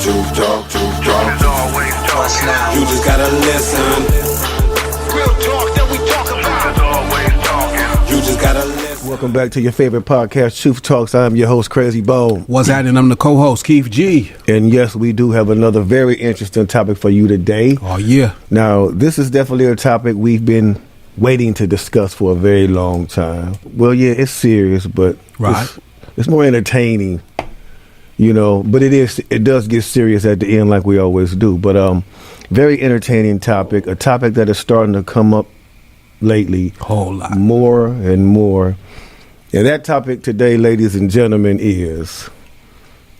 truth talk. Is always talking. You just gotta listen. Real talk that we talk about. Is always talking. You just gotta listen. Welcome back to your favorite podcast, Truth Talks. I'm your host, Crazy Bone. What's happening? I'm the co-host, Keith G. And yes, we do have another very interesting topic for you today. Oh, yeah. Now, this is definitely a topic we've been waiting to discuss for a very long time. Well, yeah, it's serious, but Right. it's more entertaining, you know, but it does get serious at the end like we always do. But very entertaining topic, a topic that is starting to come up lately Whole lot. more and more. And that topic today, ladies and gentlemen, is,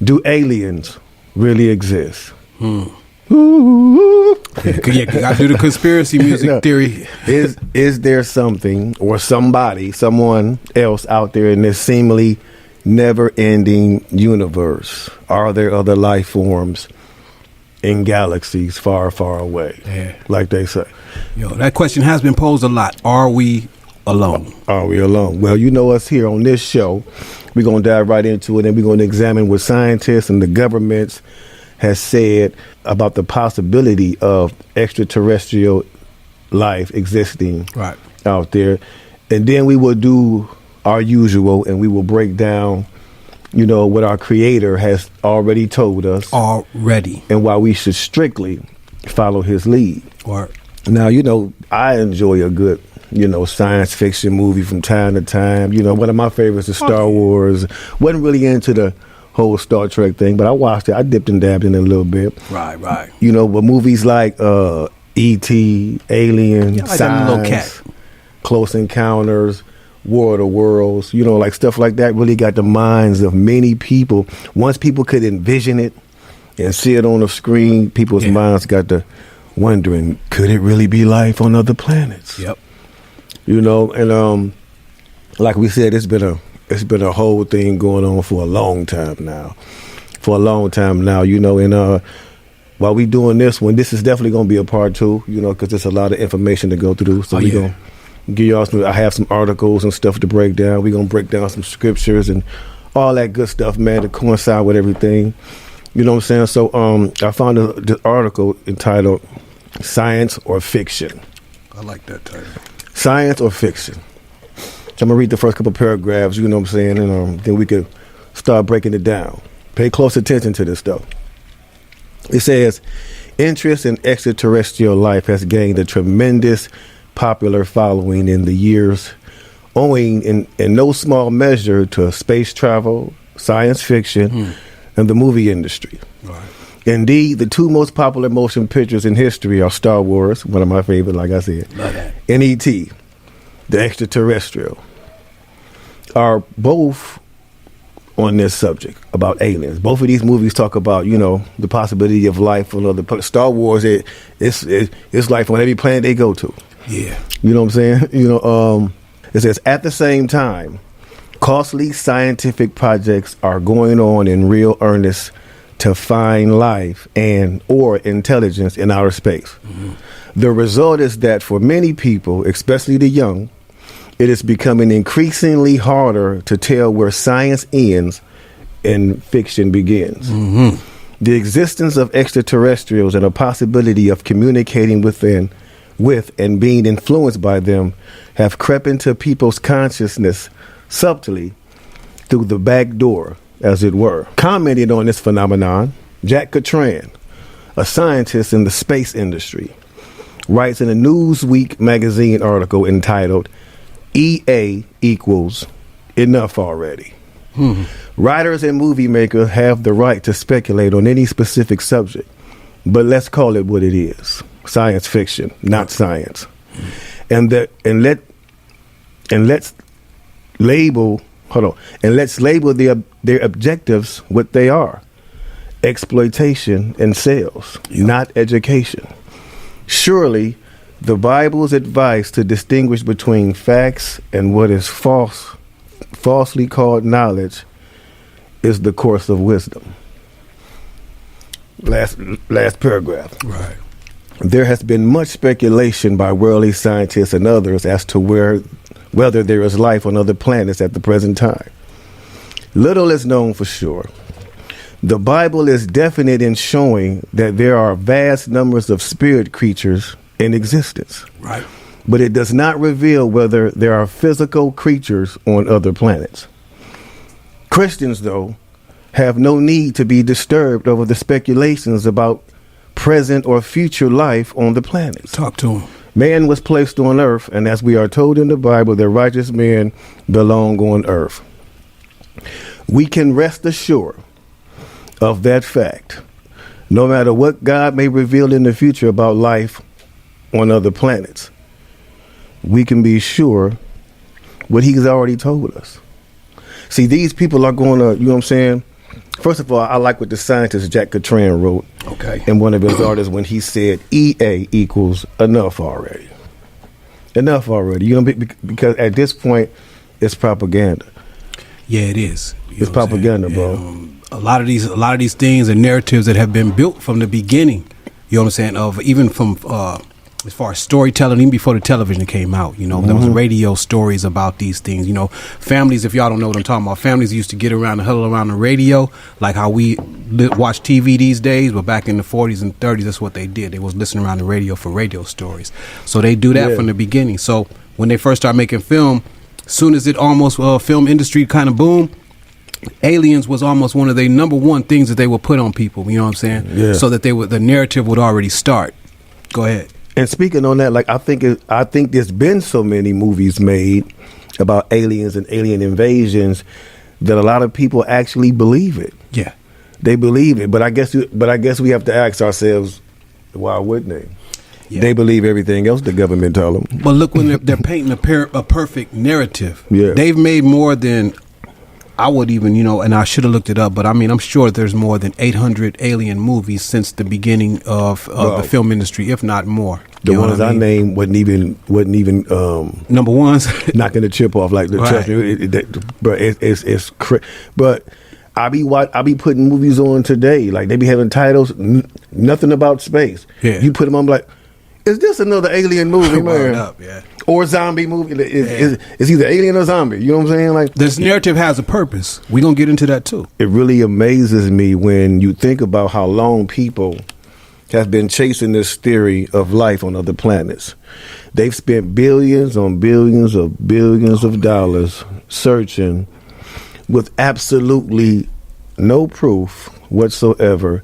do aliens really exist? Yeah, I do the conspiracy music No. theory. Is there something or someone else out there in this seemingly never-ending universe? Are there other life forms in galaxies far, far away? Yeah. Like they say. Yo, that question has been posed a lot. Are we alone? Are we alone? Well, you know us here on this show. We're going to dive right into it, and we're going to examine what scientists and the governments has said about the possibility of extraterrestrial life existing Right. out there. And then we will do our usual, and we will break down, you know, what our creator has already told us Already. and why we should strictly follow his lead. Or Now, you know, I enjoy a good, you know, science fiction movie from time to time. You know, one of my favorites is Star Wars. Wasn't really into the whole Star Trek thing, but I watched it. I dipped and dabbed in it a little bit. right. You know, but movies like E.T., Alien, Yeah, I like that little Signs, cat. Close Encounters, War of the Worlds, you know, like stuff like that really got the minds of many people. Once people could envision it and see it on the screen, people's minds got to wondering, could it really be life on other planets? Yep. You know, and like we said, it's been a whole thing going on for a long time now. You know, and while we doing this one, this is definitely going to be a part 2, you know, because there's a lot of information to go through. So we're going to give y'all I have some articles and stuff to break down. We're going to break down some scriptures and all that good stuff, man, to coincide with everything. You know what I'm saying? So I found this article entitled Science or Fiction. I like that title. Science or fiction? So I'm going to read the first couple paragraphs, you know what I'm saying, and then we could start breaking it down. Pay close attention to this stuff. It says, interest in extraterrestrial life has gained a tremendous popular following in the years, owing in no small measure to space travel, science fiction, and the movie industry. Right. Indeed, the 2 most popular motion pictures in history are Star Wars, one of my favorite, like I said, Love that. and E.T., the extraterrestrial, are both on this subject about aliens. Both of these movies talk about, you know, the possibility of life on other planets. Star Wars, it's life on every planet they go to. Yeah. You know what I'm saying? You know, it says, at the same time, costly scientific projects are going on in real earnest to find life or intelligence in outer space. Mm-hmm. The result is that for many people, especially the young, it is becoming increasingly harder to tell where science ends and fiction begins. Mm-hmm. The existence of extraterrestrials and a possibility of communicating with and being influenced by them have crept into people's consciousness subtly through the back door, as it were. Commenting on this phenomenon, Jack Catran, a scientist in the space industry, writes in a Newsweek magazine article entitled EA equals enough already. Writers and movie makers have the right to speculate on any specific subject, but let's call it what it is: science fiction, not science. And let's label their objectives what they are: exploitation and sales, not education. Surely the Bible's advice to distinguish between facts and what is falsely called knowledge is the course of wisdom. Last paragraph. Right. There has been much speculation by worldly scientists and others as to whether there is life on other planets at the present time. Little is known for sure. The Bible is definite in showing that there are vast numbers of spirit creatures in existence. Right. But it does not reveal whether there are physical creatures on other planets. Christians, though, have no need to be disturbed over the speculations about present or future life on the planets. Talk to him. Man was placed on earth, and as we are told in the Bible, the righteous men belong on earth. We can rest assured of that fact. No matter what God may reveal in the future about life on other planets, we can be sure what he's already told us. See, these people are going to, you know what I'm saying? First of all, I like what the scientist Jack Catran wrote in one of his articles when he said EA equals enough already. Enough already. You know, because at this point, it's propaganda. Yeah, it is. It's propaganda, bro. A lot of these things and narratives that have been built from the beginning. You know what I'm saying? Of even from as far as storytelling, even before the television came out, you know, there was radio stories about these things. You know, families, if y'all don't know what I'm talking about, families used to get around and huddle around the radio, like how we watch TV these days, but back in the 40s and 30s, that's what they did. They was listening around the radio for radio stories. So they do that from the beginning. So when they first started making film, soon as it almost film industry kind of boomed, aliens was almost one of the number one things that they would put on people. You know what I'm saying? Yeah. So that the narrative would already start. Go ahead. And speaking on that, like I think there's been so many movies made about aliens and alien invasions that a lot of people actually believe it. Yeah, they believe it. But I guess we have to ask ourselves, why wouldn't they? Yeah. They believe everything else the government tell them. But look, when they're painting a perfect narrative, yeah, they've made more than I would even, you know, and I should have looked it up, but I mean, I'm sure there's more than 800 alien movies since the beginning of the film industry, if not more. The ones I named wasn't even number ones, knocking the chip off like the right. But I be putting movies on today, like they be having titles, nothing about space. Yeah. You put them on, like, is this another alien movie, man? Up, yeah. Or zombie movie? It's either alien or zombie. You know what I'm saying? Like, this narrative has a purpose. We're gonna get into that too. It really amazes me when you think about how long people have been chasing this theory of life on other planets. They've spent billions on billions of dollars searching with absolutely no proof whatsoever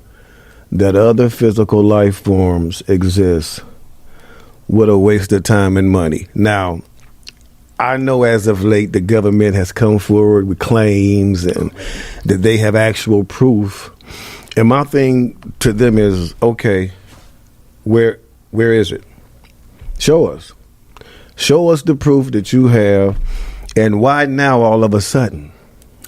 that other physical life forms exist. What a waste of time and money. Now, I know as of late the government has come forward with claims and that they have actual proof. And my thing to them is, okay, where is it? Show us. Show us the proof that you have. And why now all of a sudden?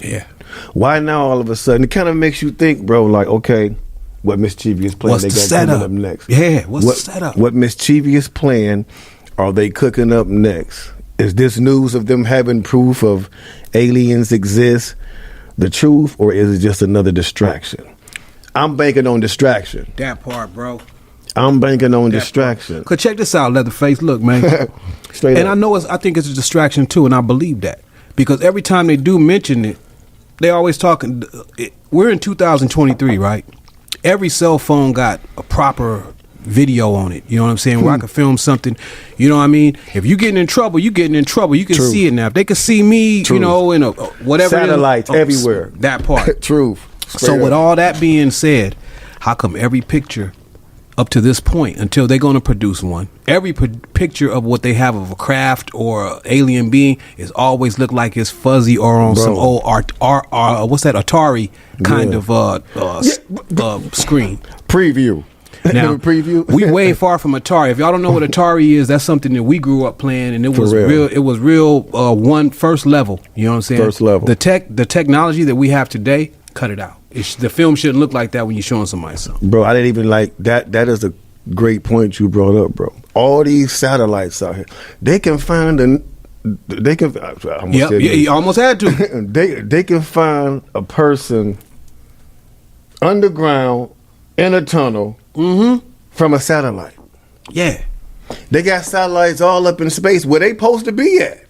Yeah. Why now all of a sudden? It kind of makes you think, bro, like, okay, what mischievous plan what's they the got coming up next? Yeah, what's the setup? What mischievous plan are they cooking up next? Is this news of them having proof of aliens exist the truth, or is it just another distraction? I'm banking on distraction. That part, bro. I'm banking on distraction. Cause check this out, Leatherface. Look, man. Straight and up. I think it's a distraction too, and I believe that because every time they do mention it, they always talking. We're in 2023, right? Every cell phone got a proper video on it. You know what I'm saying? Where I can film something. You know what I mean? If you getting in trouble, you getting in trouble. You can see it now. If they can see me, you know, in a whatever. Satellites everywhere. That part. Truth. So with all that being said, how come every picture up to this point, until they're going to produce one, every picture of what they have of a craft or a alien being is always look like it's fuzzy or on some old what's that, Atari kind of screen preview. Now, preview. We way far from Atari. If y'all don't know what Atari is, that's something that we grew up playing, and it was real. It was real first level. You know what I'm saying? First level. The technology that we have today, cut it out. The film shouldn't look like that when you're showing somebody something. Bro, I didn't even like that. That is a great point you brought up, bro. All these satellites out here, they can find you almost had to. they can find a person underground in a tunnel from a satellite. Yeah. They got satellites all up in space where they supposed to be at.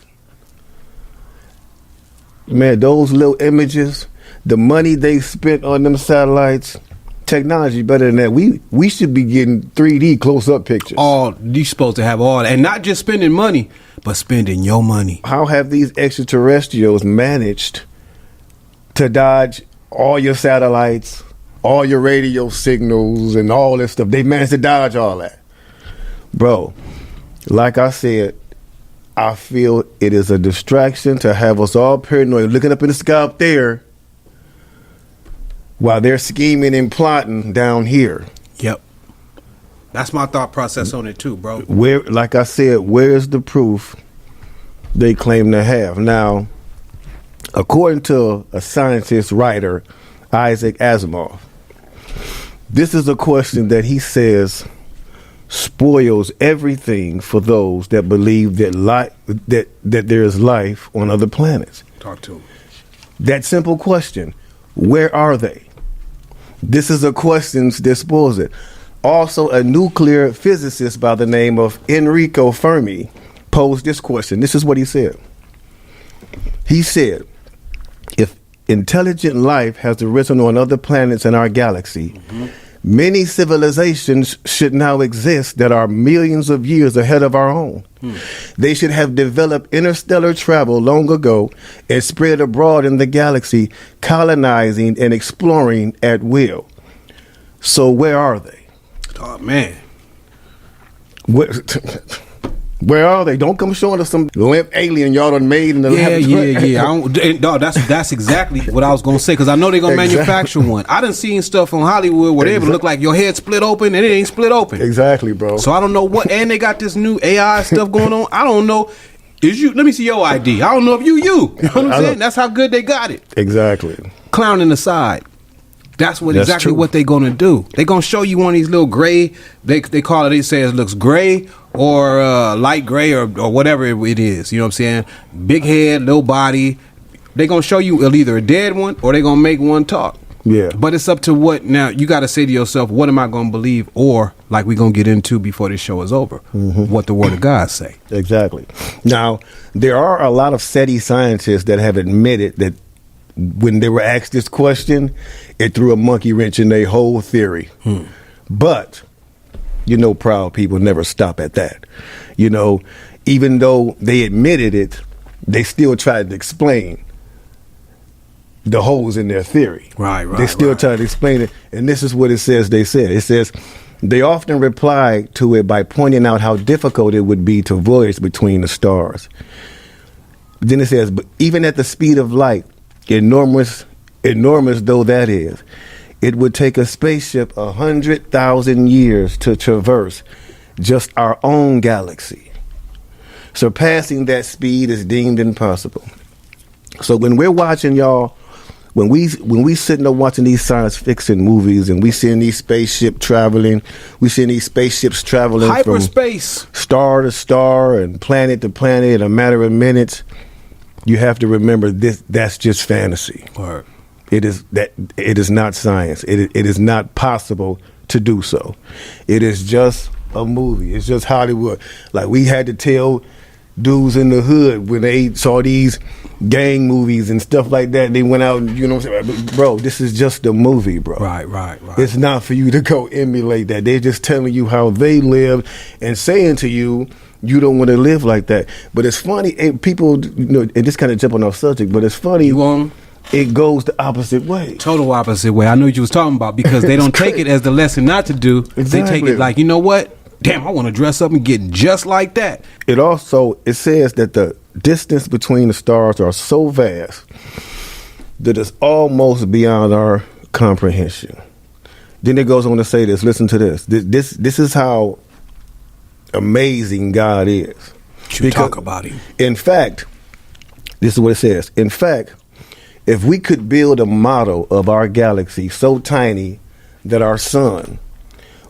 Man, those little images, the money they spent on them satellites, technology better than that. We should be getting 3D close-up pictures. All you supposed to have all, and not just spending money, but spending your money. How have these extraterrestrials managed to dodge all your satellites, all your radio signals, and all this stuff? They managed to dodge all that. Bro, like I said, I feel it is a distraction to have us all paranoid, looking up in the sky up there while they're scheming and plotting down here. Yep. That's my thought process on it too, bro. Where, like I said, where's the proof they claim to have? Now, according to a scientist writer, Isaac Asimov, this is a question that he says spoils everything for those that believe that that there is life on other planets. Talk to him. That simple question, where are they? This is a question that spoils it. Also, a nuclear physicist by the name of Enrico Fermi posed this question. This is what he said. He said, if intelligent life has arisen on other planets in our galaxy, many civilizations should now exist that are millions of years ahead of our own. They should have developed interstellar travel long ago and spread abroad in the galaxy, colonizing and exploring at will. So where are they? Oh, man. Where are they? Don't come showing us some limp alien y'all done made in the laboratory. Yeah. No, that's exactly what I was gonna say, because I know they're gonna manufacture one. I done seen stuff on Hollywood where they would look like your head split open and it ain't split open. Exactly, bro. So I don't know what, and they got this new AI stuff going on. I don't know. Is you? Let me see your ID. I don't know if you. You know what I'm saying? That's how good they got it. Exactly. Clowning aside. That's exactly true. what they're gonna do. They're gonna show you one of these little gray. They call it. They say it looks gray or light gray or whatever it is. You know what I'm saying? Big head, little body. They're gonna show you either a dead one or they're gonna make one talk. Yeah. But it's up to what now. You got to say to yourself, what am I gonna believe? Or like we're gonna get into before this show is over, what the Word of God say. Exactly. Now there are a lot of SETI scientists that have admitted that when they were asked this question, it threw a monkey wrench in their whole theory. But, proud people never stop at that. Even though they admitted it, they still tried to explain the holes in their theory. Right. They still tried to explain it. And this is what it says they said. It says, they often reply to it by pointing out how difficult it would be to voyage between the stars. Then it says, but even at the speed of light, enormous though that is, it would take a spaceship 100,000 years to traverse just our own galaxy. Surpassing that speed is deemed impossible. So when we're watching, y'all, when we sitting there watching these science fiction movies and we seeing these spaceships traveling Hyperspace, from star to star and planet to planet in a matter of minutes, you have to remember that's just fantasy. Word. It is not science. It is not possible to do so. It is just a movie. It's just Hollywood. Like we had to tell dudes in the hood when they saw these gang movies and stuff like that, they went out and, what I'm saying? Bro, this is just a movie, bro. Right. It's not for you to go emulate that. They're just telling you how they lived and saying to you, you don't want to live like that. But it's funny, people, and this kind of jumping off subject, but it's funny. It goes the opposite way. Total opposite way. I knew what you was talking about, because they don't take it as the lesson not to do. Exactly. They take it like, you know what? Damn, I want to dress up and get just like that. It says that the distance between the stars are so vast that it's almost beyond our comprehension. Then it goes on to say this. Listen to this. This is how amazing God is. You talk about him. In fact, this is what it says. In fact, if we could build a model of our galaxy so tiny that our sun,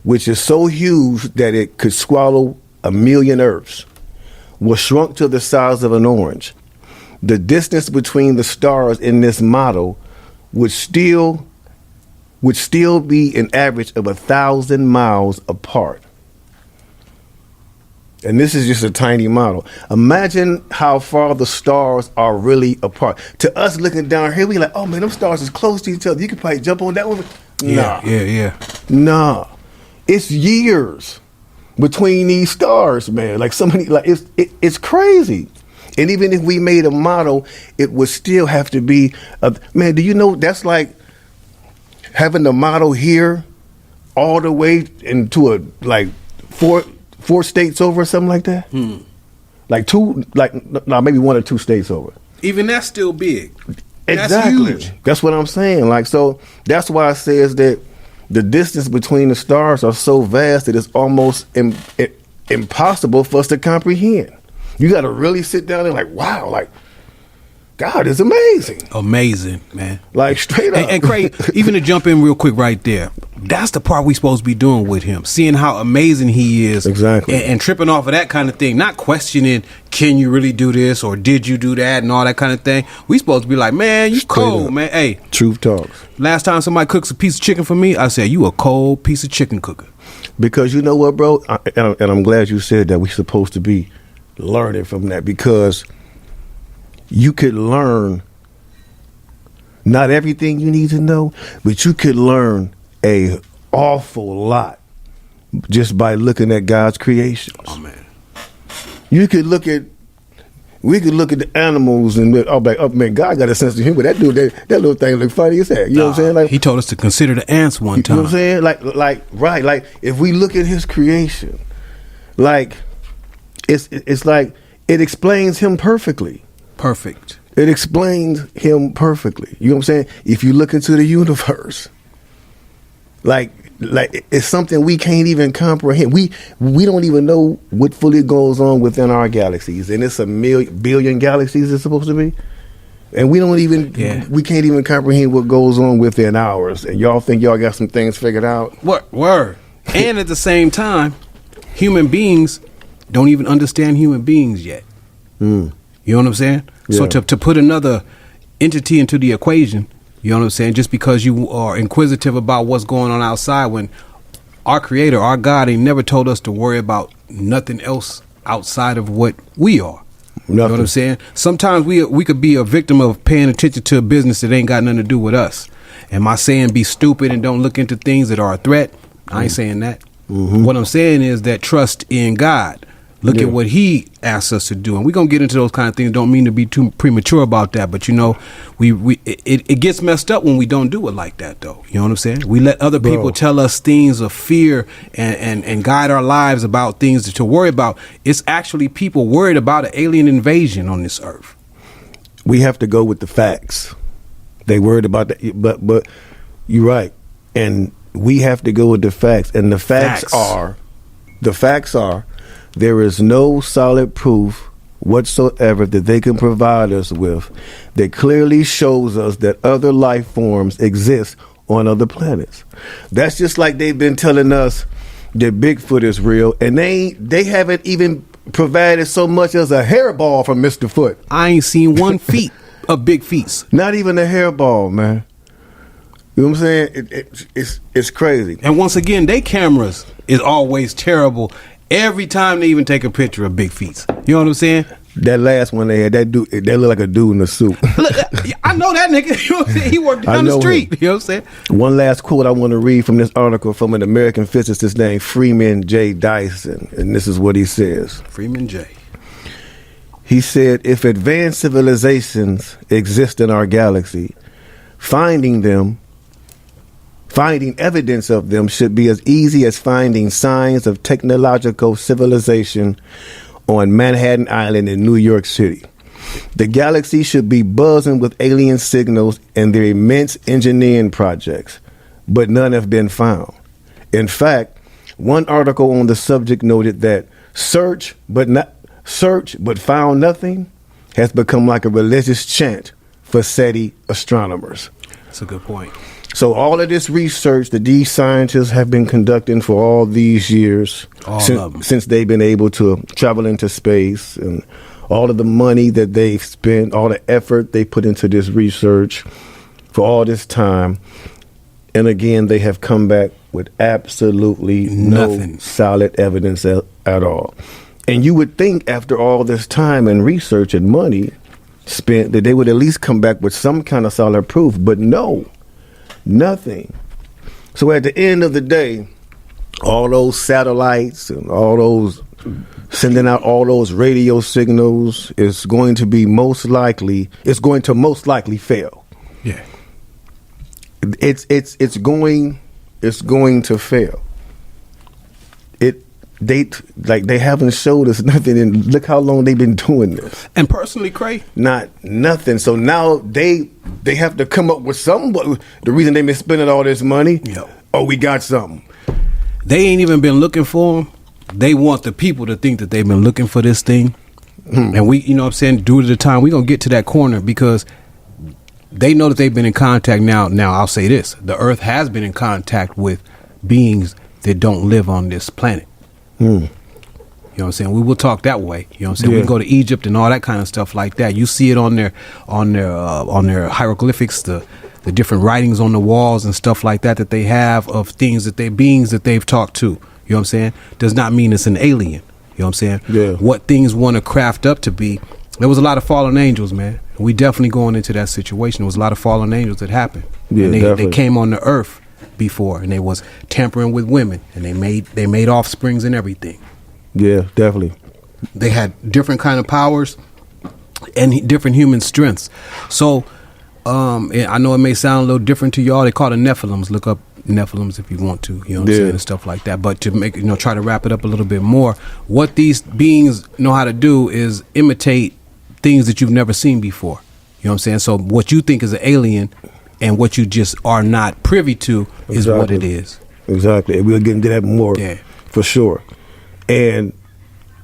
which is so huge that it could swallow 1,000,000 Earths, was shrunk to the size of an orange, the distance between the stars in this model would still be an average of 1,000 miles apart. and this is just a tiny model. Imagine how far the stars are really apart. To us looking down here, we like, oh man, them stars is close to each other. You could probably jump on that one. Nah. It's years between these stars, man. Like somebody, like it's crazy. And even if we made a model, it would still have to be, man, do you know that's like having the model here all the way into a, like, four states over or something like that? Like two, like, no, maybe 1 or 2 states over. Even that's still big. Exactly. That's huge. That's what I'm saying. Like, so that's why I says that the distance between the stars are so vast that it's almost impossible for us to comprehend. You got to really sit down and like, wow, like, God is amazing. Amazing, man. Like, straight up. And Craig, even to jump in real quick right there, that's the part we supposed to be doing with him, seeing how amazing he is. Exactly. And tripping off of that kind of thing, not questioning, can you really do this or did you do that and all that kind of thing. We supposed to be like, man, you Straight cold, up. man. Hey. Truth talks. Last time somebody cooks a piece of chicken for me, I said, you a cold piece of chicken cooker. Because you know what, bro? And I'm glad you said that. We're supposed to be learning from that, because you could learn not everything you need to know, but you could learn a awful lot just by looking at God's creations. Oh, man. We could look at the animals and be like, oh man, God got a sense of humor. That dude, that little thing look funny as heck. You know what I'm saying? Like, he told us to consider the ants one time. You know what I'm saying? Right. Like, if we look at his creation, like, it's like it explains him perfectly. Perfect. It explains him perfectly. You know what I'm saying? If you look into the universe, like it's something we can't even comprehend. We don't even know what fully goes on within our galaxies, and it's a billion galaxies it's supposed to be, and we can't even comprehend what goes on within ours. And y'all think y'all got some things figured out? Word. And at the same time, human beings don't even understand human beings yet. You know what I'm saying? Yeah. So to put another entity into the equation, you know what I'm saying? Just because you are inquisitive about what's going on outside, when our creator, our God, ain't never told us to worry about nothing else outside of what we are. You know what I'm saying? Sometimes we could be a victim of paying attention to a business that ain't got nothing to do with us. Am I saying be stupid and don't look into things that are a threat? I ain't saying that. What I'm saying is that trust in God. Look at what he asks us to do. And we're going to get into those kind of things. Don't mean to be too premature about that. But, you know, it gets messed up when we don't do it like that, though. You know what I'm saying? We let other people tell us things of fear and guide our lives about things to worry about. It's actually people worried about an alien invasion on this earth. We have to go with the facts. They worried about that. But you're right. And we have to go with the facts. And the facts are, there is no solid proof whatsoever that they can provide us with that clearly shows us that other life forms exist on other planets. That's just like they've been telling us that Bigfoot is real, and they haven't even provided so much as a hairball from Mr. Foot. I ain't seen 1 feet of big feet. Not even a hairball, man. You know what I'm saying? It's crazy. And once again, they cameras is always terrible. Every time they even take a picture of big feet. You know what I'm saying? That last one they had, that dude, that looked like a dude in a suit. Look, I know that nigga. You know what I'm saying? He worked down the street. Him. You know what I'm saying? One last quote I want to read from this article from an American physicist named Freeman J. Dyson. And this is what he says. Freeman J. He said, if advanced civilizations exist in our galaxy, finding evidence of them should be as easy as finding signs of technological civilization on Manhattan Island in New York City. The galaxy should be buzzing with alien signals and their immense engineering projects, but none have been found. In fact, one article on the subject noted that search but found nothing has become like a religious chant for SETI astronomers. That's a good point. So all of this research that these scientists have been conducting for all these years, since they've been able to travel into space, and all of the money that they've spent, all the effort they put into this research for all this time, and again, they have come back with absolutely nothing. No solid evidence at all. And you would think after all this time and research and money spent that they would at least come back with some kind of solid proof, but no, nothing. So at the end of the day, all those satellites and all those sending out all those radio signals is going to most likely fail. Yeah. It's going to fail. They haven't showed us nothing, and look how long they've been doing this. And personally, Cray, nothing. So now they have to come up with something. The reason they've been spending all this money, we got something. They ain't even been looking for them. They want the people to think that they've been looking for this thing. And we, you know what I'm saying, due to the time, we're going to get to that corner because they know that they've been in contact now. Now, I'll say this. The Earth has been in contact with beings that don't live on this planet. You know what I'm saying? We will talk that way. You know what I'm saying? Yeah. We can go to Egypt and all that kind of stuff like that. You see it on their hieroglyphics, the different writings on the walls and stuff like that they have of beings that they've talked to. You know what I'm saying? Does not mean it's an alien. You know what I'm saying? Yeah. What things want to craft up to be. There was a lot of fallen angels, man. We definitely going into that situation. There was a lot of fallen angels that happened. Yeah, and they definitely. came on the earth before, and they was tampering with women, and they made offsprings and everything. Yeah, definitely. They had different kind of powers and different human strengths. So I know it may sound a little different to y'all. They call it Nephilims. Look up Nephilims if you want to, you know what I'm saying, and stuff like that. But to make, try to wrap it up a little bit more, what these beings know how to do is imitate things that you've never seen before. You know what I'm saying? So what you think is an alien and what you just are not privy to is what it is. Exactly. And we'll get into that more for sure. And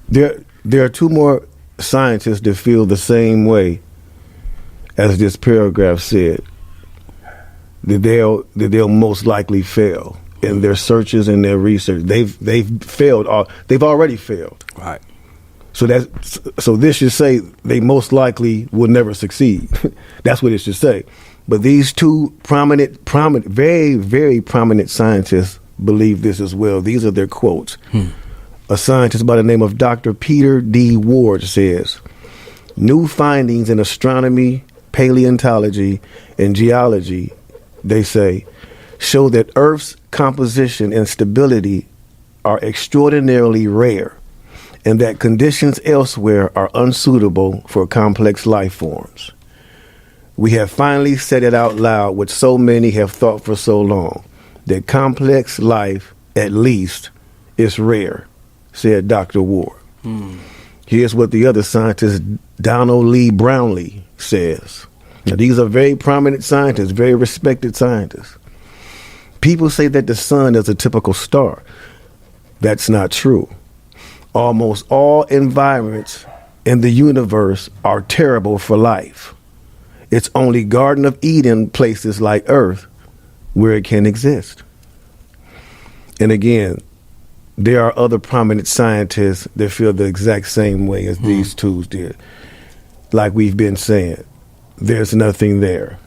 there are two more scientists that feel the same way as this paragraph said, that they'll most likely fail in their searches and their research. They've failed. They've already failed. Right. So this should say they most likely will never succeed. That's what it should say. But these two prominent, very, very prominent scientists believe this as well. These are their quotes. A scientist by the name of Dr. Peter D. Ward says, "New findings in astronomy, paleontology, and geology," they say, "show that Earth's composition and stability are extraordinarily rare, and that conditions elsewhere are unsuitable for complex life forms. We have finally said it out loud what so many have thought for so long, that complex life, at least, is rare," said Dr. Ward. Here's what the other scientist, Donald Lee Brownlee, says. Now, these are very prominent scientists, very respected scientists. "People say that the sun is a typical star. That's not true. Almost all environments in the universe are terrible for life. It's only Garden of Eden places like Earth where it can exist." And again, there are other prominent scientists that feel the exact same way as these two did. Like we've been saying, there's nothing there.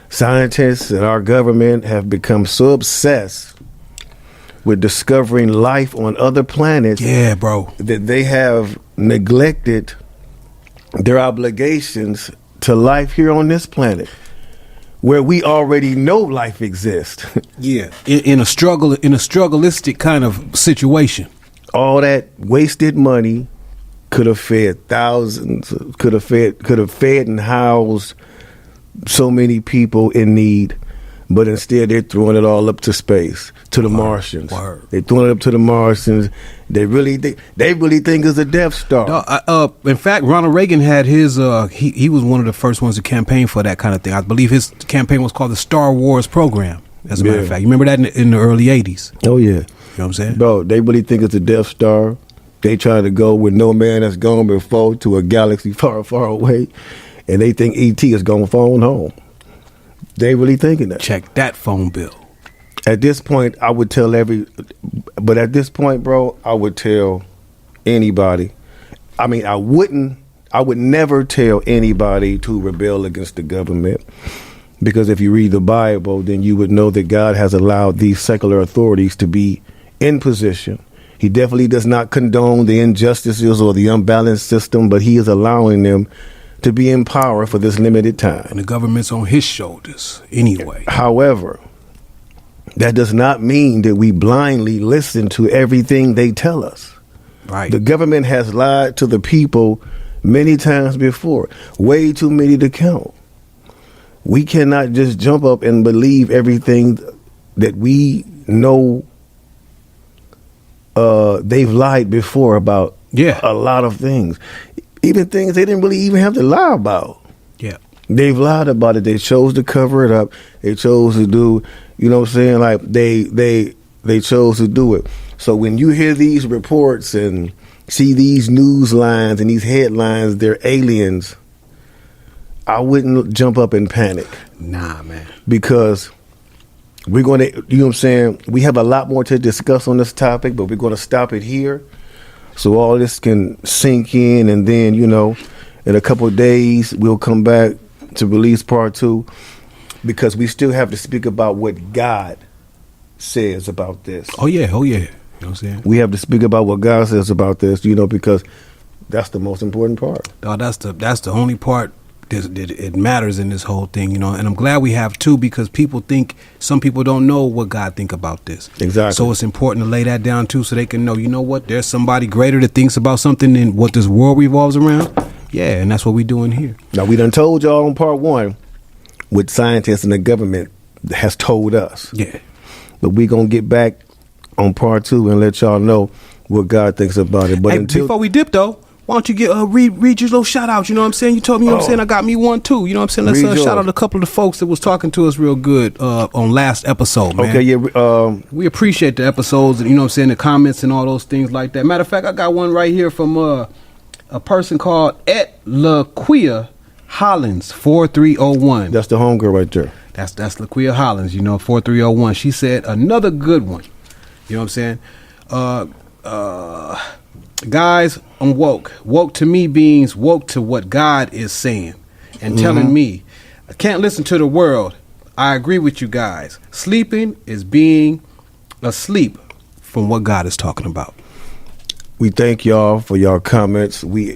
Scientists and our government have become so obsessed with discovering life on other planets that they have neglected their obligations to life here on this planet, where we already know life exists. In a struggleistic kind of situation. All that wasted money could have fed thousands, could have fed and housed so many people in need, but instead they're throwing it all up to space, to the Martians. They're throwing it up to the Martians. They really think it's a Death Star. In fact, Ronald Reagan had his. He was one of the first ones to campaign for that kind of thing. I believe his campaign was called the Star Wars program. As a matter of fact, you remember that in the early '80s? Oh yeah, you know what I'm saying, bro. They really think it's a Death Star. They try to go where no man has gone before, to a galaxy far, far away, and they think ET is going to phone home. They really thinking that. Check that phone bill. At this point, I would tell but at this point, bro, I would tell anybody. I mean, I would never tell anybody to rebel against the government, because if you read the Bible, then you would know that God has allowed these secular authorities to be in position. He definitely does not condone the injustices or the unbalanced system, but he is allowing them to be in power for this limited time. And the government's on his shoulders anyway. However, that does not mean that we blindly listen to everything they tell us. Right. The government has lied to the people many times before, way too many to count. We cannot just jump up and believe everything that we know. They've lied before about a lot of things, even things they didn't really even have to lie about. Yeah, they've lied about it. They chose to cover it up. They chose to do, you know what I'm saying? Like they chose to do it. So when you hear these reports and see these news lines and these headlines, they're aliens. I wouldn't jump up and panic. Nah, man. Because we're going to, you know what I'm saying? We have a lot more to discuss on this topic, but we're going to stop it here so all this can sink in. And then, you know, in a couple of days, we'll come back to release part 2 because we still have to speak about what God says about this. Oh, yeah. You know what I'm saying? We have to speak about what God says about this, you know, because that's the most important part. Oh, that's the only part that it matters in this whole thing, you know. And I'm glad we have too, because some people don't know what God think about this. Exactly. So it's important to lay that down too, so they can know, you know what, there's somebody greater that thinks about something than what this world revolves around. Yeah, and that's what we're doing here. Now, we done told y'all on part 1 what scientists and the government has told us. Yeah. But we going to get back on part 2 and let y'all know what God thinks about it. But hey, before we dip though, why don't you get read your little shout out? You know what I'm saying? You told me, you know what I'm saying? I got me one too. You know what I'm saying? Let's shout out a couple of the folks that was talking to us real good on last episode, man. Okay, yeah. We appreciate the episodes and, you know what I'm saying, the comments and all those things like that. Matter of fact, I got one right here from a person called LaQuia Hollins 4301. That's the homegirl right there. That's LaQuia Hollins, you know, 4301. She said another good one. You know what I'm saying? Guys, I'm woke. Woke to me means woke to what God is saying and telling me. I can't listen to the world. I agree with you guys. Sleeping is being asleep from what God is talking about. We thank y'all for y'all comments. We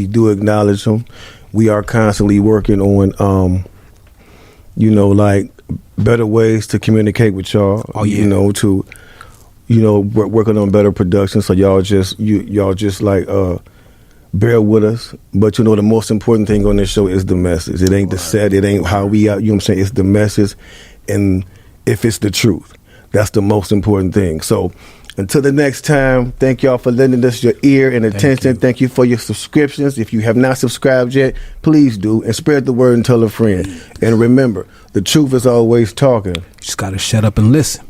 do acknowledge them. We are constantly working on, you know, like better ways to communicate with y'all. Oh, yeah. You know, to... You know, we're working on better production, so y'all just like bear with us. But you know, the most important thing on this show is the message. It ain't the set, it ain't how we out. You know what I'm saying? It's the message, and if it's the truth, that's the most important thing. So, until the next time, thank y'all for lending us your ear and attention. Thank you for your subscriptions. If you have not subscribed yet, please do, and spread the word and tell a friend. And remember, the truth is always talking. Just gotta shut up and listen.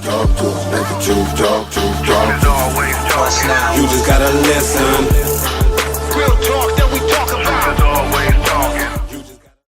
Talk to us, let the truth talk. It's always talking. You just gotta listen.